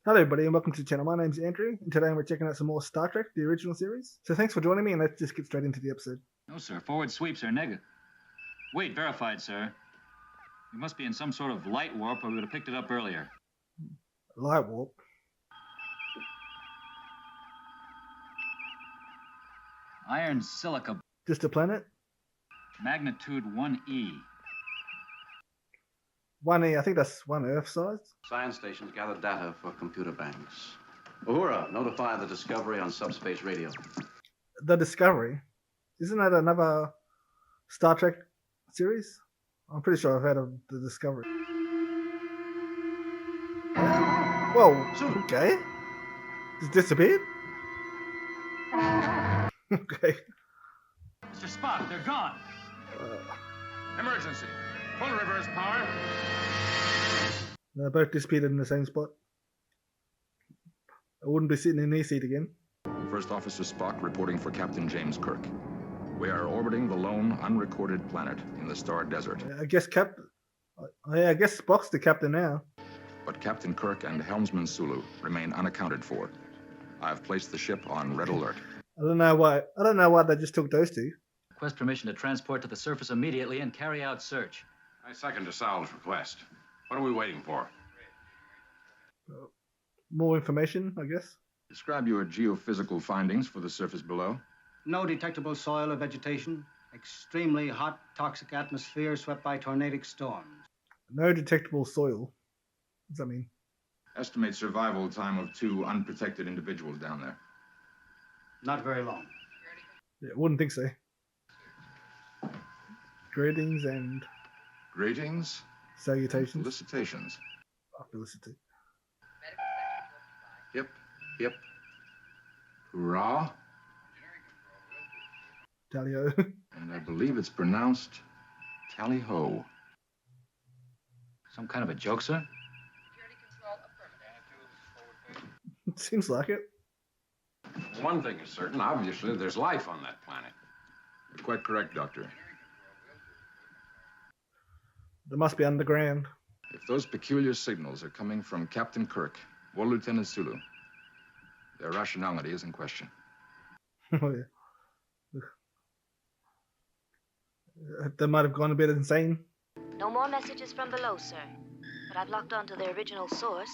Hello everybody and welcome to the channel. My name's Andrew and today we're checking out some more Star Trek, the original series. So thanks for joining me and let's just get straight into the episode. No, sir. Forward sweeps are negative. Wait, verified, sir. We must be in some sort of light warp or we would have picked it up earlier. Light warp. Iron silica. Just a planet? Magnitude 1E. 1E, I think that's 1 Earth size. Science stations gather data for computer banks. Uhura, notify the Discovery on subspace radio. The Discovery? Isn't that another Star Trek series? I'm pretty sure I've heard of the Discovery. Whoa, okay. Just disappeared? Okay. Mr. Spock, they're gone. Emergency. Full reverse power. They both disappeared in the same spot. I wouldn't be sitting in this seat again. First Officer Spock reporting for Captain James Kirk. We are orbiting the lone, unrecorded planet in the star desert. I guess I guess Spock's the captain now. But Captain Kirk and Helmsman Sulu remain unaccounted for. I have placed the ship on red alert. I don't know why they just took those two. Request permission to transport to the surface immediately and carry out search. I second DeSalle's request. What are we waiting for? More information, I guess. Describe your geophysical findings for the surface below. No detectable soil or vegetation. Extremely hot, toxic atmosphere swept by tornadic storms. No detectable soil. What does that mean? Estimate survival time of 2 unprotected individuals down there. Not very long. Yeah, wouldn't think so. Greetings and Greetings. salutations. Felicitations. Felicity. Hip, hip. Hurrah. Tally-ho. And I believe it's pronounced tally-ho. Some kind of a joke, sir? Seems like it. One thing is certain. Obviously, there's life on that planet. You're quite correct, Doctor. They must be underground. If those peculiar signals are coming from Captain Kirk or Lieutenant Sulu, their rationality is in question. Oh, yeah. They might have gone a bit insane. No more messages from below, sir. But I've locked onto their original source.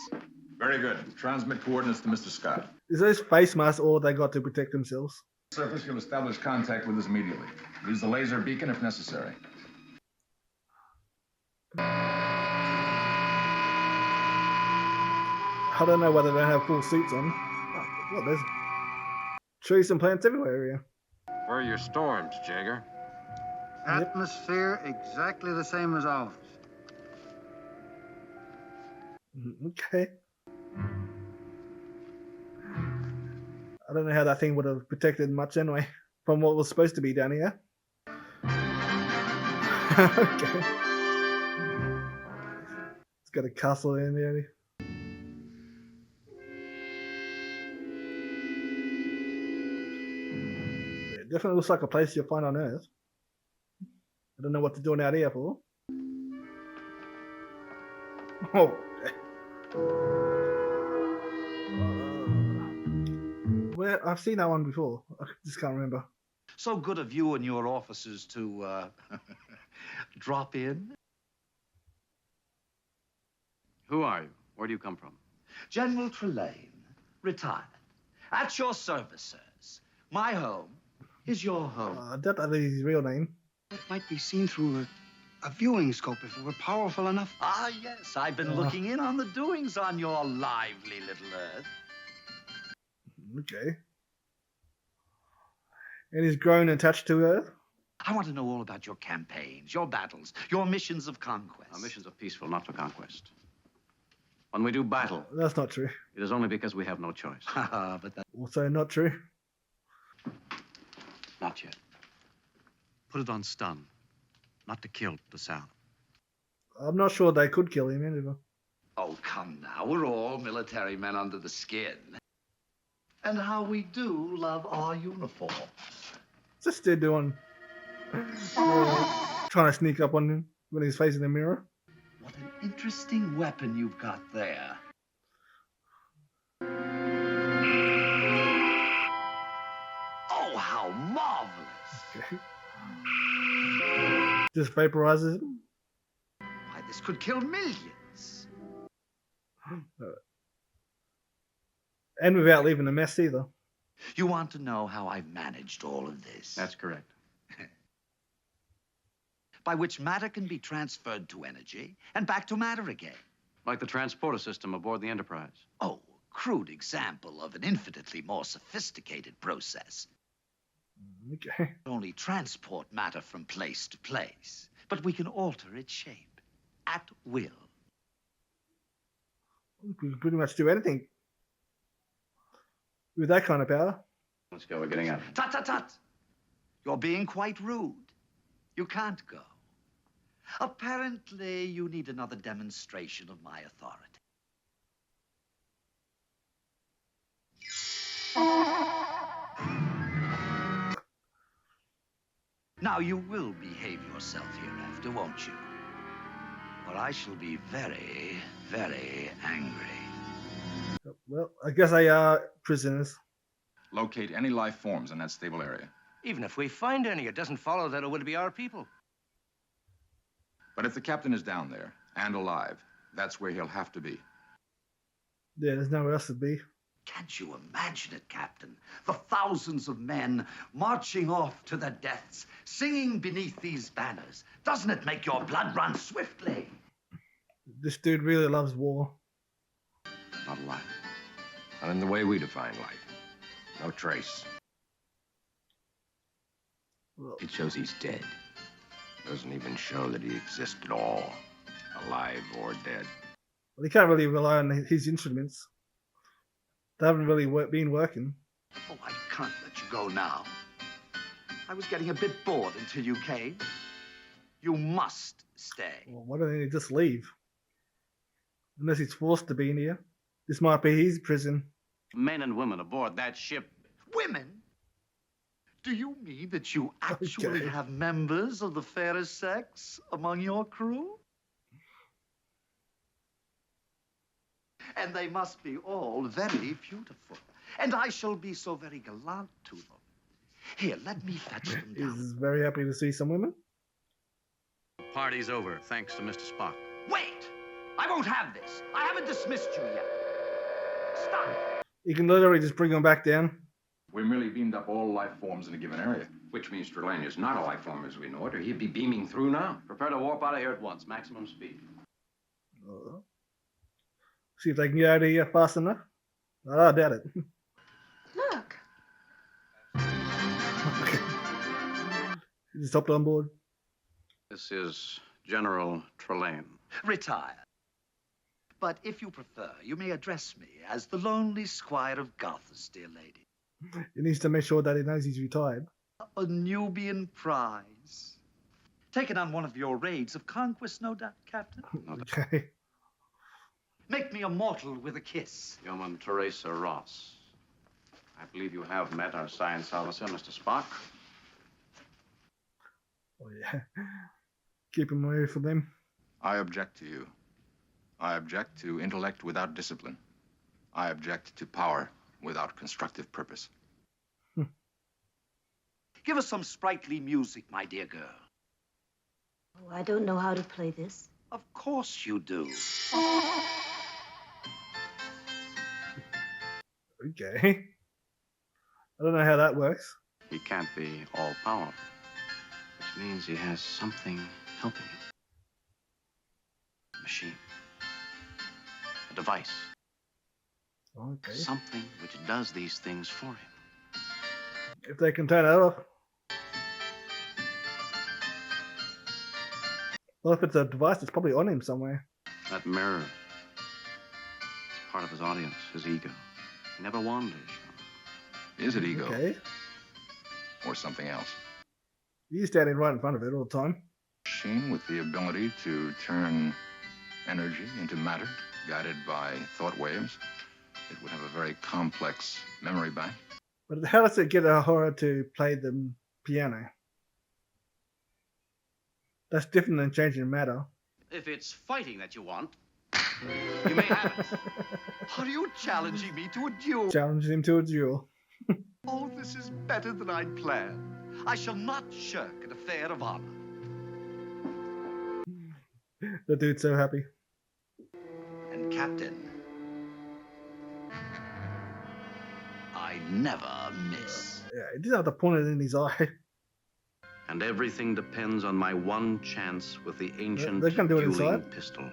Very good. Transmit coordinates to Mr. Scott. Is those face masks all they got to protect themselves? Surface, you'll establish contact with us immediately. Use the laser beacon if necessary. I don't know whether they have full suits on. Oh, well, there's trees and plants everywhere here. Where are your storms, Jaeger? Atmosphere exactly the same as ours. Okay. I don't know how that thing would have protected much anyway from what was supposed to be down here. Okay. It's got a castle in there. It definitely looks like a place you'll find on Earth. I don't know what they're doing out here for. Oh. Where I've seen that one before. I just can't remember. So good of you and your officers to drop in. Who are you? Where do you come from? General Trelane, retired. At your service, sirs. My home is your home. I doubt that is his real name. It might be seen through a viewing scope if it were powerful enough. Ah, yes, I've been looking in on the doings on your lively little Earth. Okay. And he's grown attached to Earth? I want to know all about your campaigns, your battles, your missions of conquest. Our missions are peaceful, not for conquest. When we do battle, That's not true. it is only because we have no choice. But that... Also not true. Not yet. Put it on stun, not to kill, DeSalle. I'm not sure they could kill him either. Oh, come now. We're all military men under the skin. And how we do love our uniforms. What's this dude doing? Trying to sneak up on him when he's facing the mirror. What an interesting weapon you've got there. Okay. Just vaporizes him. Why, this could kill millions. And without leaving a mess either. You want to know how I've managed all of this? That's correct. By which matter can be transferred to energy and back to matter again. Like the transporter system aboard the Enterprise. Oh, a crude example of an infinitely more sophisticated process. Okay. Only transport matter from place to place, but we can alter its shape at will. We can pretty much do anything with that kind of power. Let's go, we're getting out. Tut, tut, tut! You're being quite rude. You can't go. Apparently, you need another demonstration of my authority. Now, you will behave yourself hereafter, won't you? Or I shall be very, very angry. Well, I guess they are prisoners. Locate any life forms in that stable area. Even if we find any, it doesn't follow that it would be our people. But if the captain is down there and alive, that's where he'll have to be. Yeah, there's nowhere else to be. Can't you imagine it, Captain? The thousands of men marching off to their deaths, singing beneath these banners. Doesn't it make your blood run swiftly? This dude really loves war. Not alive. Not in the way we define life. No trace. Well, It shows he's dead. Doesn't even show that he exists at all, alive or dead. he can't really rely on his instruments. They haven't really been working. Oh, I can't let you go now. I was getting a bit bored until you came. You must stay. Well, why don't he just leave? Unless he's forced to be in here. This might be his prison. Men and women aboard that ship. Women? Do you mean that you actually Okay. have members of the fairer sex among your crew? And they must be all very beautiful. And I shall be so very gallant to them. Here, let me fetch them down. He's very happy to see some women. Party's over, thanks to Mr. Spock. Wait! I won't have this. I haven't dismissed you yet. Stop! You can literally just bring them back down. We merely beamed up all life forms in a given area. Which means Trelane is not a life form as we know it, or he'd be beaming through now. Prepare to warp out of here at once. Maximum speed. See if they can get out of here fast enough. I doubt it. Look. He just hopped on board. This is General Trelane. Retire. But if you prefer, you may address me as the lonely Squire of Gothos, dear lady. He needs to make sure that he knows he's retired. A Nubian prize. Taken on one of your raids of conquest, no doubt, Captain? Okay. Make me immortal with a kiss. Yeoman Teresa Ross. I believe you have met our science officer, Mr. Spock. Oh, yeah. Keep him away from them. I object to you. I object to intellect without discipline. I object to power without constructive purpose. Give us some sprightly music, my dear girl. Oh, I don't know how to play this. Of course you do. Okay. I don't know how that works. He can't be all-powerful, which means he has something helping him. A machine. A device. Okay. Something which does these things for him. If they can turn it off. Well, if it's a device, it's probably on him somewhere. That mirror is part of his audience, his ego. He never wanders. Is it ego Okay. or something else? He's standing right in front of it all the time. Machine with the ability to turn energy into matter, guided by thought waves. It would have a very complex memory bank. But how does it get a horror to play the piano? That's different than changing matter. If it's fighting that you want, you may have it. Are you challenging me to a duel? Challenge him to a duel. Oh, this is better than I'd planned. I shall not shirk an affair of honor. The dude's so happy. And Captain, I never miss. Yeah, he didn't have to point it in his eye. And everything depends on my one chance with the ancient They can do it dueling inside. pistol.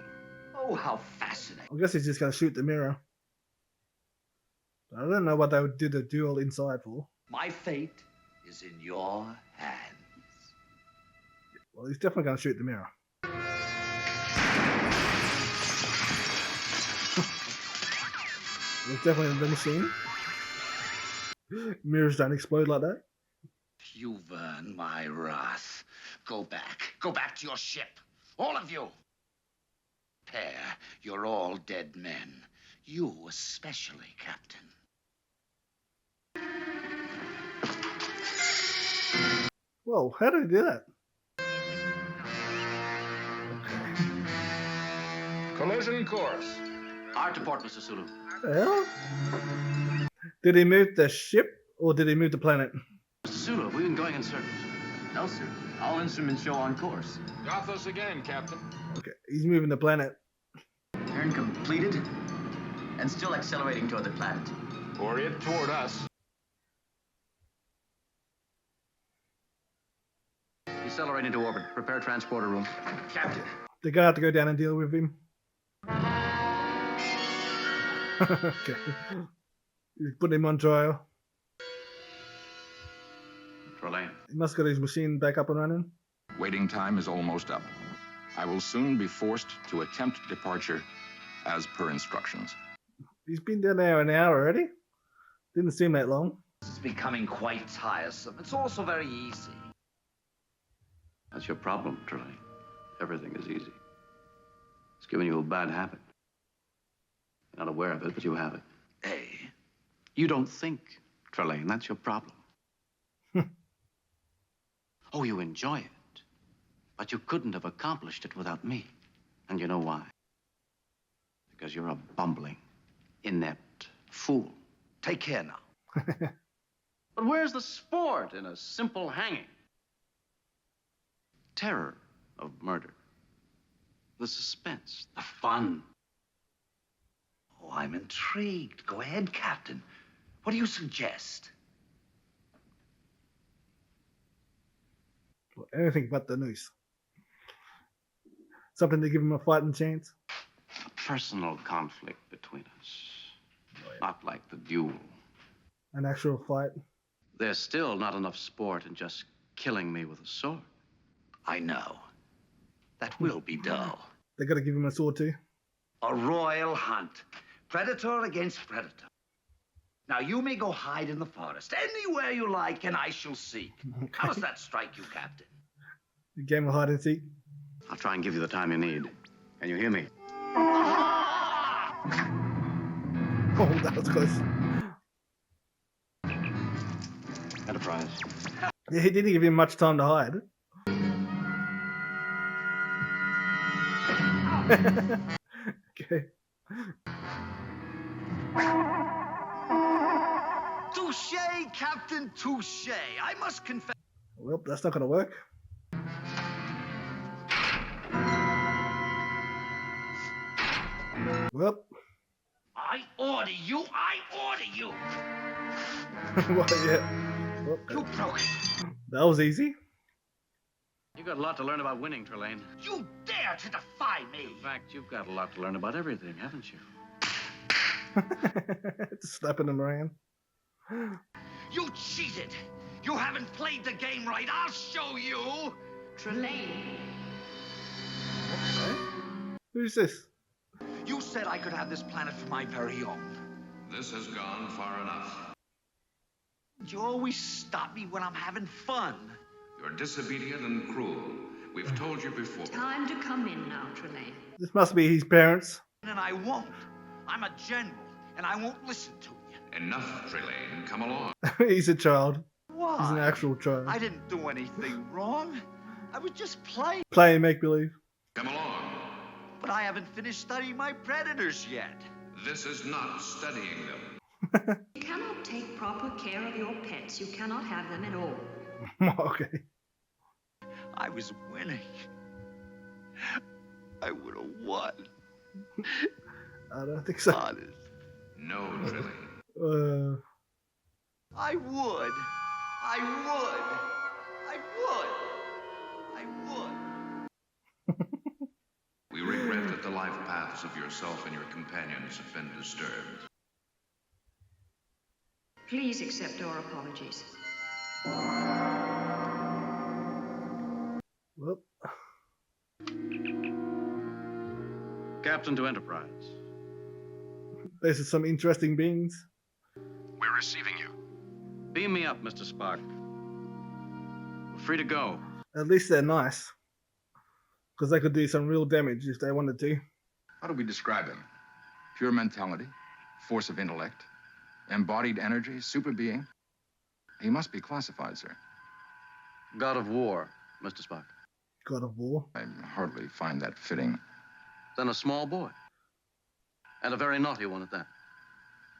Oh, how fascinating. I guess he's just gonna shoot the mirror. I don't know what they would do the duel inside for. My fate is in your hands. Well, he's definitely gonna shoot the mirror. It's definitely the machine. Mirrors don't explode like that. You've earned my wrath. Go back. Go back to your ship. All of you. Pair, you're all dead men. You especially, Captain. Whoa, how did he do that? Collision course. Hard to port, Mr. Sulu. The hell? Did he move the ship or did he move the planet? Mr. Sulu, we've been going in circles. No, sir. All instruments show on course. Gothos again, Captain. Okay, he's moving the planet. Turn completed and still accelerating toward the planet. Or it toward us. Decelerate into orbit. Prepare transporter room. Captain, They're gonna have to go down and deal with him. Okay. He's putting him on trial. Trelane. He must get his machine back up and running. Waiting time is almost up. I will soon be forced to attempt departure as per instructions. He's been down there an hour already. Didn't seem that long. This is becoming quite tiresome. It's also very easy. That's your problem, Trelane. Everything is easy. It's giving you a bad habit. You're not aware of it, but you have it. Hey, You don't think, Trelane. That's your problem. Oh, you enjoy it. But you couldn't have accomplished it without me. And you know why? Because you're a bumbling, inept fool. take care now. But where's the sport in a simple hanging? Terror of murder. The suspense, the fun. Oh, I'm intrigued. Go ahead, Captain. What do you suggest? Anything but the news. Something to give him a fighting chance. A personal conflict between us. Not like the duel. An actual fight. There's still not enough sport in just killing me with a sword. I know. That will be dull. They gotta give him a sword too. A royal hunt. Predator against predator. Now, you may go hide in the forest anywhere you like, and I shall seek. How does that strike you, Captain? The game of hide and seek. I'll try and give you the time you need. Can you hear me? Oh, that was close. Enterprise. Yeah, he didn't give him much time to hide. Okay. Touche, Captain, touche. I must confess. Well, that's not gonna work. Well, I order you. I order you. well, yeah. Well, You broke it. that was easy. You've got a lot to learn about winning, Trelane. You dare to defy me. In fact, you've got a lot to learn about everything, haven't you? Just slapping him around. You cheated. You haven't played the game right. I'll show you. Trelane. Who's this? You said I could have this planet for my very own. This has gone far enough. You always stop me when I'm having fun. You're disobedient and cruel. We've told you before. Time to come in now, Trelane. This must be his parents. And I won't. I'm a general, and I won't listen to you. Enough, Trelane. Come along. He's a child. Why? He's an actual child. I didn't do anything wrong. I was just playing. Playing make-believe. Come along. But I haven't finished studying my predators yet. This is not studying them. You cannot take proper care of your pets. You cannot have them at all. Okay. I was winning. I would have won. I don't think so. Honest. No, Trelane. I would. I would. I would. I would. We regret that the life paths of yourself and your companions have been disturbed. Please accept our apologies. Well, Captain to Enterprise. this is some interesting beings. We're receiving you. Beam me up, Mr. Spock. We're free to go. At least they're nice. Because they could do some real damage if they wanted to. How do we describe him? Pure mentality, force of intellect, embodied energy, super being. He must be classified, sir. God of War, Mr. Spock. God of War. I hardly find that fitting. Then a small boy. And a very naughty one at that.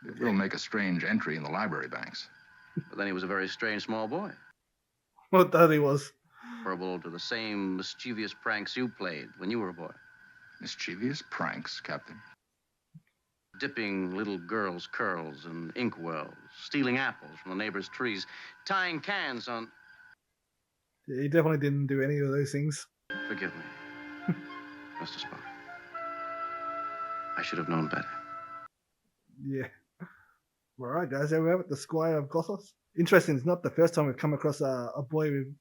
It will make a strange entry in the library banks. But then he was a very strange small boy. What that he was. Comparable to the same mischievous pranks you played when you were a boy. Mischievous pranks, Captain. Dipping little girls' curls in inkwells, stealing apples from the neighbors' trees, tying cans on... Yeah, he definitely didn't do any of those things. Forgive me, Mr. Spock. I should have known better. Yeah. Alright guys, there we have it, the Squire of Gothos. Interesting, it's not the first time we've come across a boy with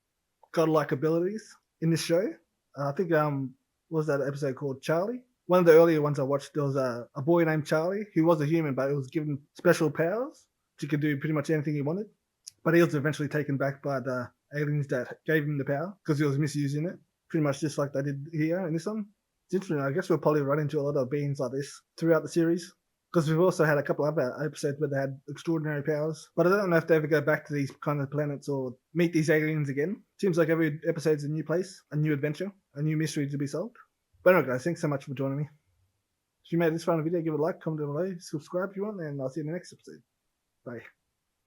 godlike abilities in this show. I think, what was that episode called? Charlie? One of the earlier ones I watched, there was a boy named Charlie who was a human, but he was given special powers. He could do pretty much anything he wanted. But he was eventually taken back by the aliens that gave him the power because he was misusing it. Pretty much just like they did here in this one. It's interesting. I guess we'll probably run into a lot of beings like this throughout the series. Because we've also had a couple of other episodes where they had extraordinary powers. But I don't know if they ever go back to these kind of planets or meet these aliens again. Seems like every episode's a new place, a new adventure, a new mystery to be solved. But anyway guys, thanks so much for joining me. If you made this fun video, give it a like, comment down below, subscribe if you want, and I'll see you in the next episode. Bye.